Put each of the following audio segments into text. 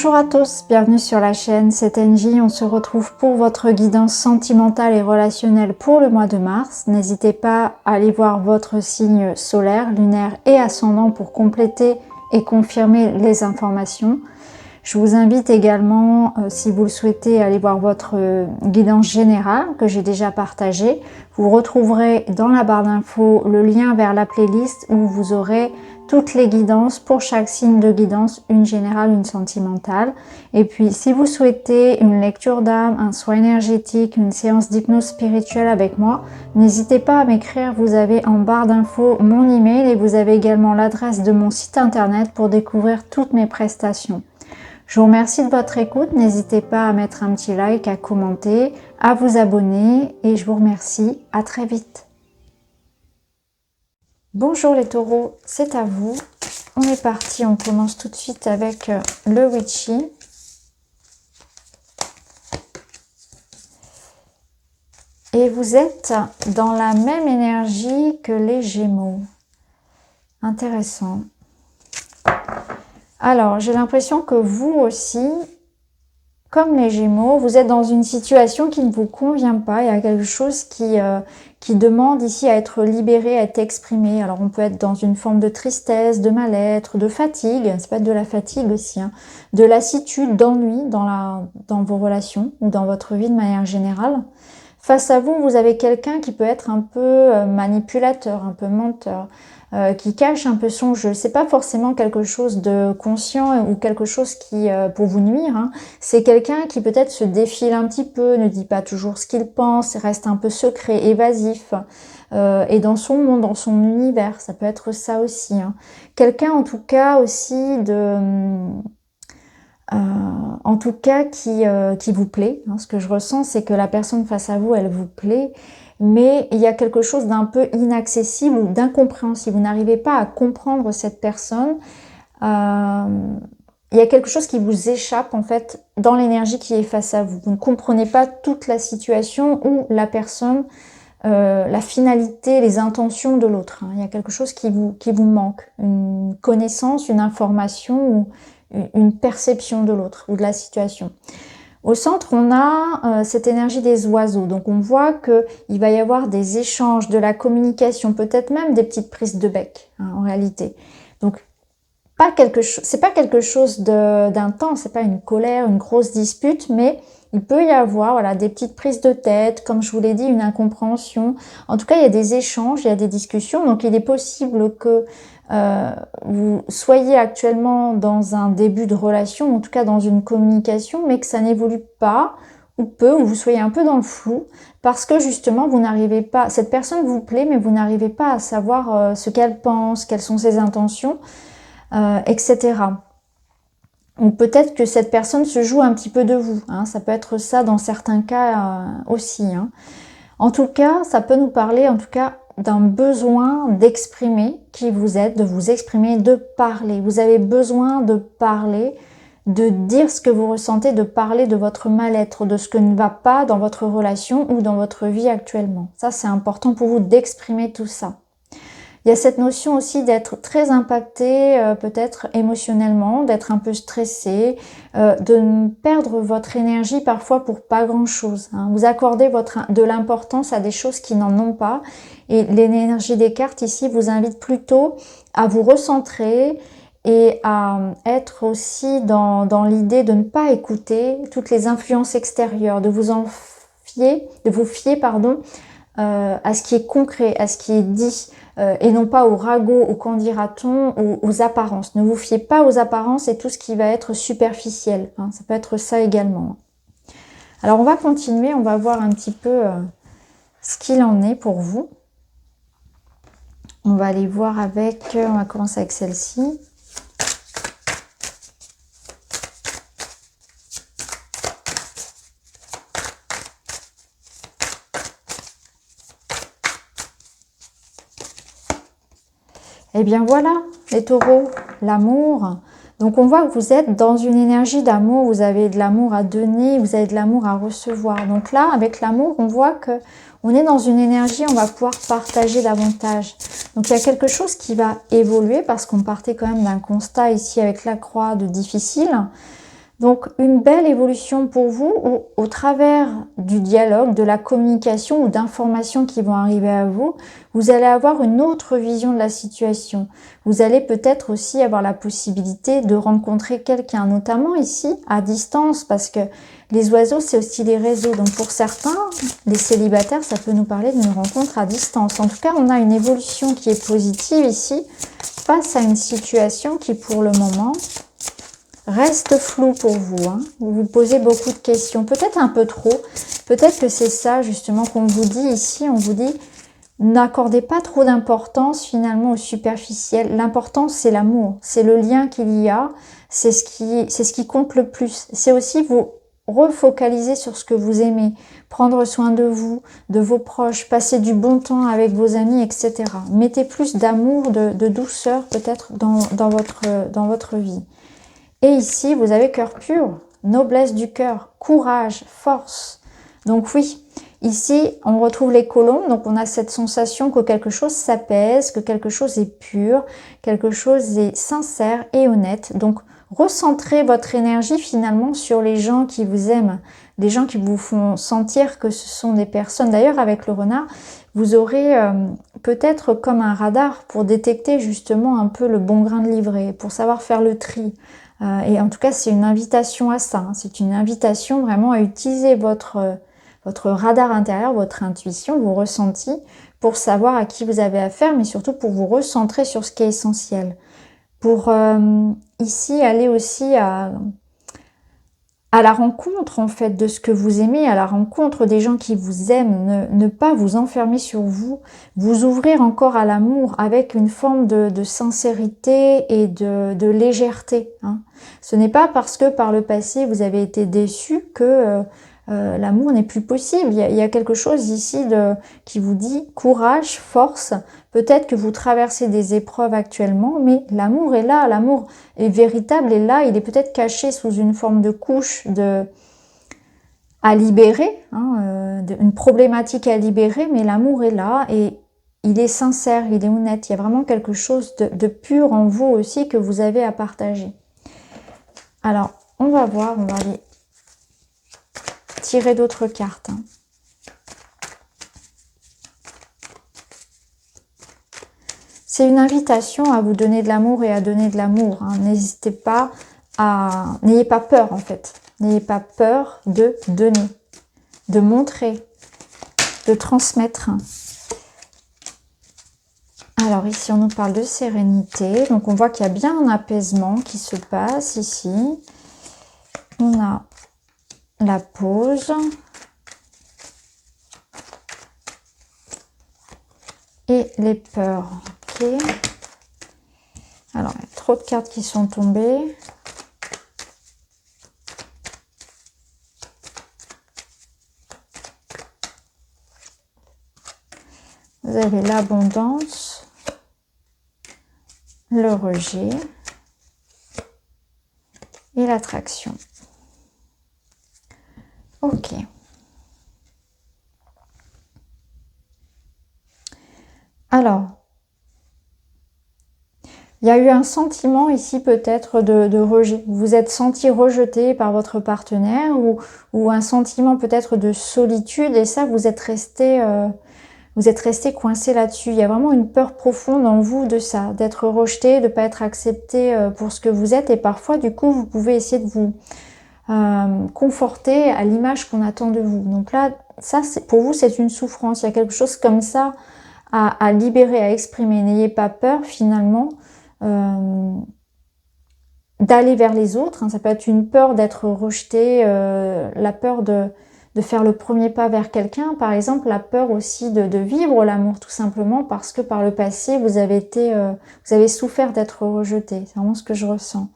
Bonjour à tous, bienvenue sur la chaîne, c'est Angie. On se retrouve pour votre guidance sentimentale et relationnelle pour le mois de mars. N'hésitez pas à aller voir votre signe solaire, lunaire et ascendant pour compléter et confirmer les informations. Je vous invite également, si vous le souhaitez, à aller voir votre guidance générale que j'ai déjà partagée. Vous retrouverez dans la barre d'infos le lien vers la playlist où vous aurez toutes les guidances pour chaque signe de guidance, une générale, une sentimentale. Et puis, si vous souhaitez une lecture d'âme, un soin énergétique, une séance d'hypnose spirituelle avec moi, n'hésitez pas à m'écrire. Vous avez en barre d'infos mon email et vous avez également l'adresse de mon site internet pour découvrir toutes mes prestations. Je vous remercie de votre écoute. N'hésitez pas à mettre un petit like, à commenter, à vous abonner et je vous remercie. À très vite. Bonjour les taureaux, c'est à vous. On est parti, on commence tout de suite avec le Witchy. Et vous êtes dans la même énergie que les Gémeaux. Intéressant. Alors, j'ai l'impression que vous aussi, comme les Gémeaux, vous êtes dans une situation qui ne vous convient pas. Il y a quelque chose qui demande ici à être libéré, à être exprimé. Alors, on peut être dans une forme de tristesse, de mal-être, de fatigue. Ça peut être de la fatigue aussi, hein, de lassitude, d'ennui dans vos relations ou dans votre vie de manière générale. Face à vous, vous avez quelqu'un qui peut être un peu manipulateur, un peu menteur, qui cache un peu son jeu. C'est pas forcément quelque chose de conscient ou quelque chose qui pour vous nuire, hein. C'est quelqu'un qui peut-être se défile un petit peu, ne dit pas toujours ce qu'il pense, reste un peu secret, évasif, et dans son monde, dans son univers. Ça peut être ça aussi, hein. Quelqu'un en tout cas aussi qui vous plaît, hein. Ce que je ressens, c'est que la personne face à vous, elle vous plaît, mais il y a quelque chose d'un peu inaccessible ou d'incompréhensible. Vous n'arrivez pas à comprendre cette personne. Il y a quelque chose qui vous échappe en fait dans l'énergie qui est face à vous. Vous ne comprenez pas toute la situation ou la personne, la finalité, les intentions de l'autre, hein. Il y a quelque chose qui vous manque, une connaissance, une information ou une perception de l'autre ou de la situation. Au centre, on a cette énergie des oiseaux. Donc, on voit qu'il va y avoir des échanges, de la communication, peut-être même des petites prises de bec, hein, en réalité. Donc, c'est pas quelque chose d'intense, c'est pas une colère, une grosse dispute, mais il peut y avoir voilà, des petites prises de tête, comme je vous l'ai dit, une incompréhension. En tout cas, il y a des échanges, il y a des discussions. Donc, il est possible que vous soyez actuellement dans un début de relation, en tout cas dans une communication, mais que ça n'évolue pas ou peu, ou vous soyez un peu dans le flou, parce que justement vous n'arrivez pas, cette personne vous plaît, mais vous n'arrivez pas à savoir ce qu'elle pense, quelles sont ses intentions, etc. Ou peut-être que cette personne se joue un petit peu de vous, hein, ça peut être ça dans certains cas aussi, hein. En tout cas, ça peut nous parler, en tout cas, d'un besoin d'exprimer qui vous êtes, de vous exprimer, de parler. Vous avez besoin de parler, de dire ce que vous ressentez, de parler de votre mal-être, de ce que ne va pas dans votre relation ou dans votre vie actuellement. Ça, c'est important pour vous d'exprimer tout ça. Il y a cette notion aussi d'être très impacté, peut-être émotionnellement, d'être un peu stressé, de perdre votre énergie parfois pour pas grand-chose, hein. Vous accordez de l'importance à des choses qui n'en ont pas. Et l'énergie des cartes ici vous invite plutôt à vous recentrer et à être aussi dans l'idée de ne pas écouter toutes les influences extérieures, de vous fier, à ce qui est concret, à ce qui est dit, et non pas au ragot, au qu'en dira-t-on, aux apparences. Ne vous fiez pas aux apparences et tout ce qui va être superficiel, hein. Ça peut être ça également. Alors on va continuer, on va voir un petit peu ce qu'il en est pour vous. On va aller voir on va commencer avec celle-ci. Eh bien voilà, les taureaux, l'amour. Donc on voit que vous êtes dans une énergie d'amour, vous avez de l'amour à donner, vous avez de l'amour à recevoir. Donc là, avec l'amour, on voit que on est dans une énergie, on va pouvoir partager davantage. Donc il y a quelque chose qui va évoluer parce qu'on partait quand même d'un constat ici avec la croix de difficile. Donc une belle évolution pour vous où, au travers du dialogue, de la communication ou d'informations qui vont arriver à vous, vous allez avoir une autre vision de la situation. Vous allez peut-être aussi avoir la possibilité de rencontrer quelqu'un, notamment ici à distance, parce que les oiseaux c'est aussi les réseaux. Donc pour certains, les célibataires, ça peut nous parler d'une rencontre à distance. En tout cas, on a une évolution qui est positive ici face à une situation qui pour le moment reste flou pour vous, hein. Vous vous posez beaucoup de questions, peut-être un peu trop. Peut-être que c'est ça justement qu'on vous dit ici. On vous dit, n'accordez pas trop d'importance finalement au superficiel. L'important c'est l'amour, c'est le lien qu'il y a, c'est ce qui compte le plus. C'est aussi vous refocaliser sur ce que vous aimez, prendre soin de vous, de vos proches, passer du bon temps avec vos amis, etc. Mettez plus d'amour, de douceur peut-être dans votre vie. Et ici, vous avez cœur pur, noblesse du cœur, courage, force. Donc oui, ici, on retrouve les colombes. Donc on a cette sensation que quelque chose s'apaise, que quelque chose est pur, quelque chose est sincère et honnête. Donc recentrez votre énergie finalement sur les gens qui vous aiment, les gens qui vous font sentir que ce sont des personnes. D'ailleurs, avec le renard, vous aurez peut-être comme un radar pour détecter justement un peu le bon grain de livret, pour savoir faire le tri. Et en tout cas, c'est une invitation à ça. Hein. C'est une invitation vraiment à utiliser votre radar intérieur, votre intuition, vos ressentis, pour savoir à qui vous avez affaire, mais surtout pour vous recentrer sur ce qui est essentiel. Pour ici aller aussi à la rencontre en fait de ce que vous aimez, à la rencontre des gens qui vous aiment, ne pas vous enfermer sur vous, vous ouvrir encore à l'amour avec une forme de sincérité et de légèreté. Hein. Ce n'est pas parce que par le passé vous avez été déçu que l'amour n'est plus possible. Il y a quelque chose ici qui vous dit courage, force. Peut-être que vous traversez des épreuves actuellement, mais l'amour est là, l'amour est véritable et là, il est peut-être caché sous une forme de couche à libérer, hein, une problématique à libérer, mais l'amour est là et il est sincère, il est honnête. Il y a vraiment quelque chose de pur en vous aussi que vous avez à partager. Alors, on va voir, on va aller tirer d'autres cartes. Hein. C'est une invitation à vous donner de l'amour et à donner de l'amour. Hein. N'hésitez pas n'ayez pas peur en fait. N'ayez pas peur de donner, de montrer, de transmettre. Alors ici, on nous parle de sérénité. Donc on voit qu'il y a bien un apaisement qui se passe ici. On a la pause. Et les peurs. Ok. Alors, il y a trop de cartes qui sont tombées. Vous avez l'abondance, le rejet et l'attraction. Ok. Alors, il y a eu un sentiment ici peut-être de rejet. Vous vous êtes senti rejeté par votre partenaire ou un sentiment peut-être de solitude et ça, vous êtes resté coincé là-dessus. Il y a vraiment une peur profonde en vous de ça, d'être rejeté, de ne pas être accepté pour ce que vous êtes et parfois du coup, vous pouvez essayer de vous conforter à l'image qu'on attend de vous. Donc là, ça, pour vous, c'est une souffrance. Il y a quelque chose comme ça à libérer, à exprimer. N'ayez pas peur finalement d'aller vers les autres. Hein. Ça peut être une peur d'être rejeté, la peur de faire le premier pas vers quelqu'un. Par exemple, la peur aussi de vivre l'amour tout simplement parce que par le passé, vous avez souffert d'être rejeté. C'est vraiment ce que je ressens.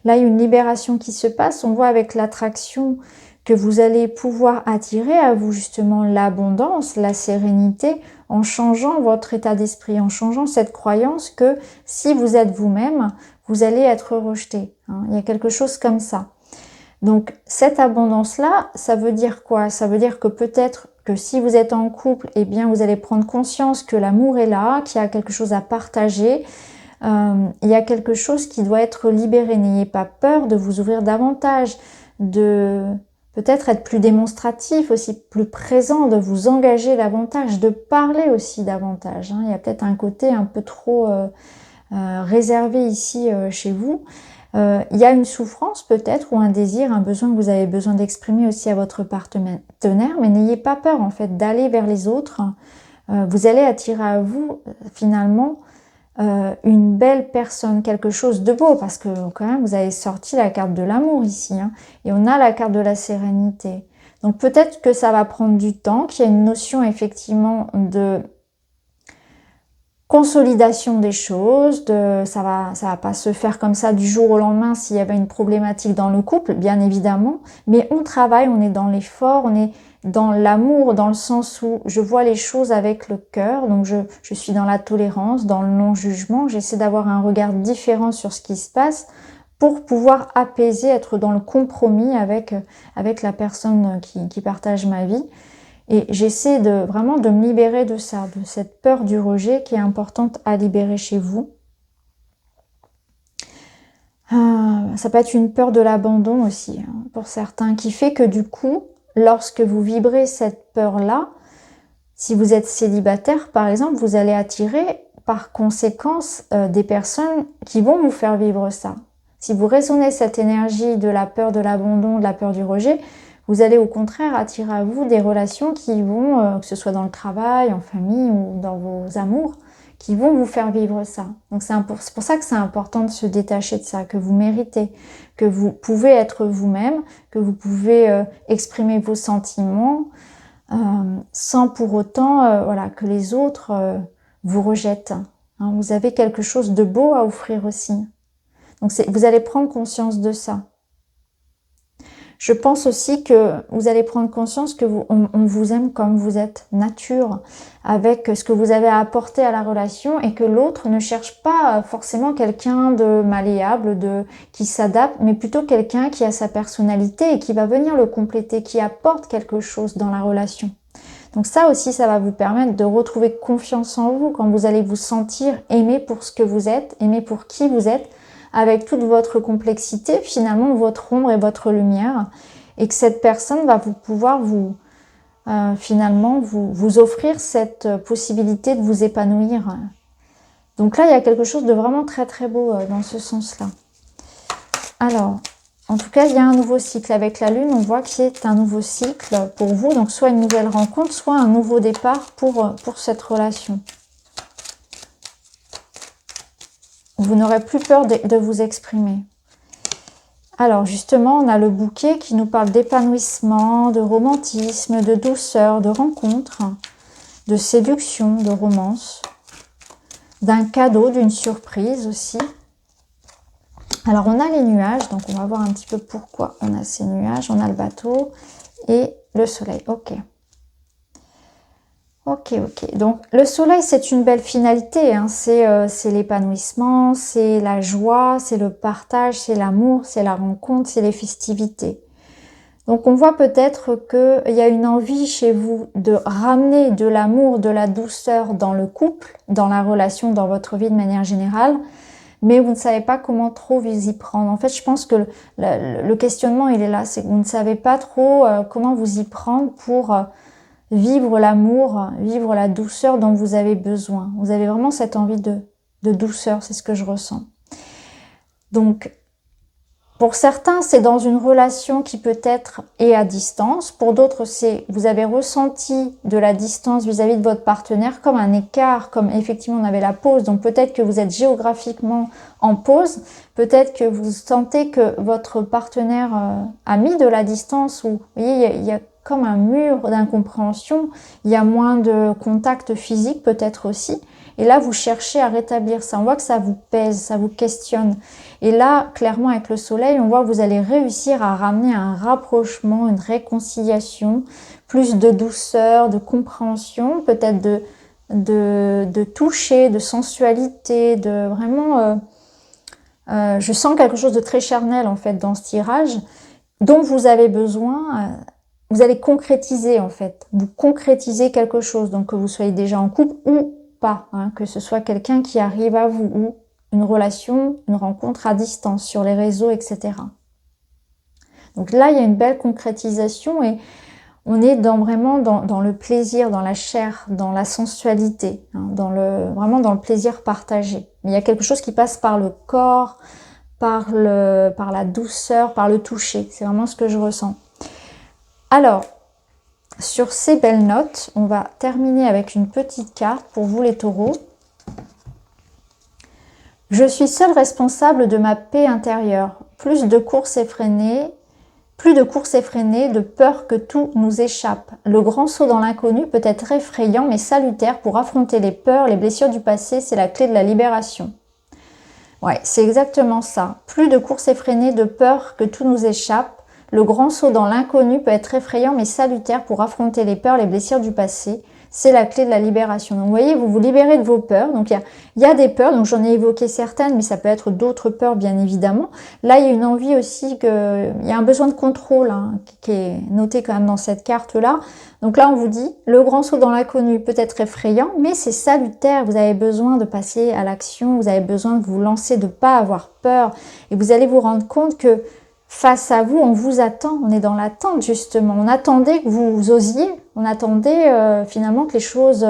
Là, il y a une libération qui se passe. On voit avec l'attraction que vous allez pouvoir attirer à vous justement l'abondance, la sérénité, en changeant votre état d'esprit, en changeant cette croyance que si vous êtes vous-même, vous allez être rejeté. Hein. Il y a quelque chose comme ça. Donc cette abondance-là, ça veut dire quoi? Ça veut dire que peut-être que si vous êtes en couple, eh bien vous allez prendre conscience que l'amour est là, qu'il y a quelque chose à partager, il y a quelque chose qui doit être libéré. N'ayez pas peur de vous ouvrir davantage, de peut-être être plus démonstratif, aussi plus présent, de vous engager davantage, de parler aussi davantage. Il y a peut-être un côté un peu trop réservé ici chez vous. Il y a une souffrance peut-être, ou un désir, un besoin que vous avez besoin d'exprimer aussi à votre partenaire, mais n'ayez pas peur en fait d'aller vers les autres. Vous allez attirer à vous finalement une belle personne, quelque chose de beau, parce que quand même vous avez sorti la carte de l'amour ici, et on a la carte de la sérénité. Donc peut-être que ça va prendre du temps, qu'il y a une notion effectivement de consolidation des choses, ça va pas se faire comme ça du jour au lendemain s'il y avait une problématique dans le couple, bien évidemment, mais on travaille, on est dans l'effort, on est dans l'amour, dans le sens où je vois les choses avec le cœur, donc je suis dans la tolérance, dans le non-jugement, j'essaie d'avoir un regard différent sur ce qui se passe pour pouvoir apaiser, être dans le compromis avec la personne qui partage ma vie. Et j'essaie vraiment de me libérer de ça, de cette peur du rejet qui est importante à libérer chez vous. Ça peut être une peur de l'abandon aussi, pour certains, qui fait que du coup, lorsque vous vibrez cette peur-là, si vous êtes célibataire par exemple, vous allez attirer par conséquence des personnes qui vont vous faire vivre ça. Si vous résonnez cette énergie de la peur de l'abandon, de la peur du rejet, vous allez au contraire attirer à vous des relations qui vont, que ce soit dans le travail, en famille ou dans vos amours, qui vont vous faire vivre ça. Donc c'est pour ça que c'est important de se détacher de ça, que vous méritez, que vous pouvez être vous-même, que vous pouvez exprimer vos sentiments sans pour autant voilà, que les autres vous rejettent. Vous avez quelque chose de beau à offrir aussi. Donc vous allez prendre conscience de ça. Je pense aussi que vous allez prendre conscience que on vous aime comme vous êtes, nature, avec ce que vous avez à apporter à la relation, et que l'autre ne cherche pas forcément quelqu'un de malléable, qui s'adapte, mais plutôt quelqu'un qui a sa personnalité et qui va venir le compléter, qui apporte quelque chose dans la relation. Donc ça aussi, ça va vous permettre de retrouver confiance en vous quand vous allez vous sentir aimé pour ce que vous êtes, aimé pour qui vous êtes, avec toute votre complexité, finalement votre ombre et votre lumière, et que cette personne va pouvoir finalement vous offrir cette possibilité de vous épanouir. Donc là, il y a quelque chose de vraiment très très beau dans ce sens-là. Alors, en tout cas, il y a un nouveau cycle avec la Lune. On voit qu'il y a un nouveau cycle pour vous, donc soit une nouvelle rencontre, soit un nouveau départ pour cette relation. Vous n'aurez plus peur de vous exprimer. Alors justement, on a le bouquet qui nous parle d'épanouissement, de romantisme, de douceur, de rencontre, de séduction, de romance, d'un cadeau, d'une surprise aussi. Alors on a les nuages, donc on va voir un petit peu pourquoi on a ces nuages. On a le bateau et le soleil. Ok. Ok. Donc le soleil, c'est une belle finalité, c'est l'épanouissement, c'est la joie, c'est le partage, c'est l'amour, c'est la rencontre, c'est les festivités. Donc on voit peut-être qu'il y a une envie chez vous de ramener de l'amour, de la douceur dans le couple, dans la relation, dans votre vie de manière générale, mais vous ne savez pas comment trop vous y prendre. En fait, je pense que le questionnement, il est là, c'est que vous ne savez pas trop comment vous y prendre pour vivre l'amour, vivre la douceur dont vous avez besoin. Vous avez vraiment cette envie de douceur, c'est ce que je ressens. Donc, pour certains, c'est dans une relation qui peut-être est à distance. Pour d'autres, c'est vous avez ressenti de la distance vis-à-vis de votre partenaire comme un écart, comme effectivement on avait la pause. Donc peut-être que vous êtes géographiquement en pause. Peut-être que vous sentez que votre partenaire a mis de la distance, ou vous voyez, il y a comme un mur d'incompréhension, il y a moins de contact physique peut-être aussi. Et là, vous cherchez à rétablir ça. On voit que ça vous pèse, ça vous questionne. Et là, clairement, avec le soleil, on voit que vous allez réussir à ramener un rapprochement, une réconciliation, plus de douceur, de compréhension, peut-être de toucher, de sensualité, de vraiment... je sens quelque chose de très charnel, en fait, dans ce tirage, dont vous avez besoin... vous allez concrétiser, en fait. Vous concrétisez quelque chose, donc que vous soyez déjà en couple ou pas, que ce soit quelqu'un qui arrive à vous, ou une relation, une rencontre à distance sur les réseaux, etc. Donc là, il y a une belle concrétisation et on est vraiment dans le plaisir, dans la chair, dans la sensualité, hein, vraiment dans le plaisir partagé. Mais il y a quelque chose qui passe par le corps, par la douceur, par le toucher. C'est vraiment ce que je ressens. Alors, sur ces belles notes, on va terminer avec une petite carte pour vous les taureaux. Je suis seule responsable de ma paix intérieure. Plus de courses effrénées, de peur que tout nous échappe. Le grand saut dans l'inconnu peut être effrayant mais salutaire pour affronter les peurs, les blessures du passé, c'est la clé de la libération. Ouais, c'est exactement ça. Plus de courses effrénées, de peur que tout nous échappe. Le grand saut dans l'inconnu peut être effrayant mais salutaire pour affronter les peurs, les blessures du passé. C'est la clé de la libération. Donc vous voyez, vous vous libérez de vos peurs. Donc il y a des peurs, donc j'en ai évoqué certaines, mais ça peut être d'autres peurs bien évidemment. Là, il y a une envie aussi, il y a un besoin de contrôle hein, qui est noté quand même dans cette carte-là. Donc là, on vous dit, le grand saut dans l'inconnu peut être effrayant, mais c'est salutaire. Vous avez besoin de passer à l'action, vous avez besoin de vous lancer, de ne pas avoir peur. Et vous allez vous rendre compte que face à vous, on vous attend, on est dans l'attente justement. On attendait que vous osiez, on attendait finalement que les choses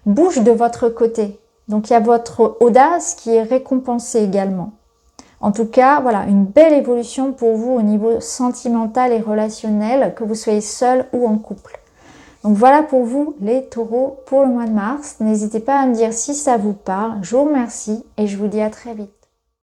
bougent de votre côté. Donc il y a votre audace qui est récompensée également. En tout cas, voilà, une belle évolution pour vous au niveau sentimental et relationnel, que vous soyez seul ou en couple. Donc voilà pour vous les taureaux pour le mois de mars. N'hésitez pas à me dire si ça vous parle. Je vous remercie et je vous dis à très vite.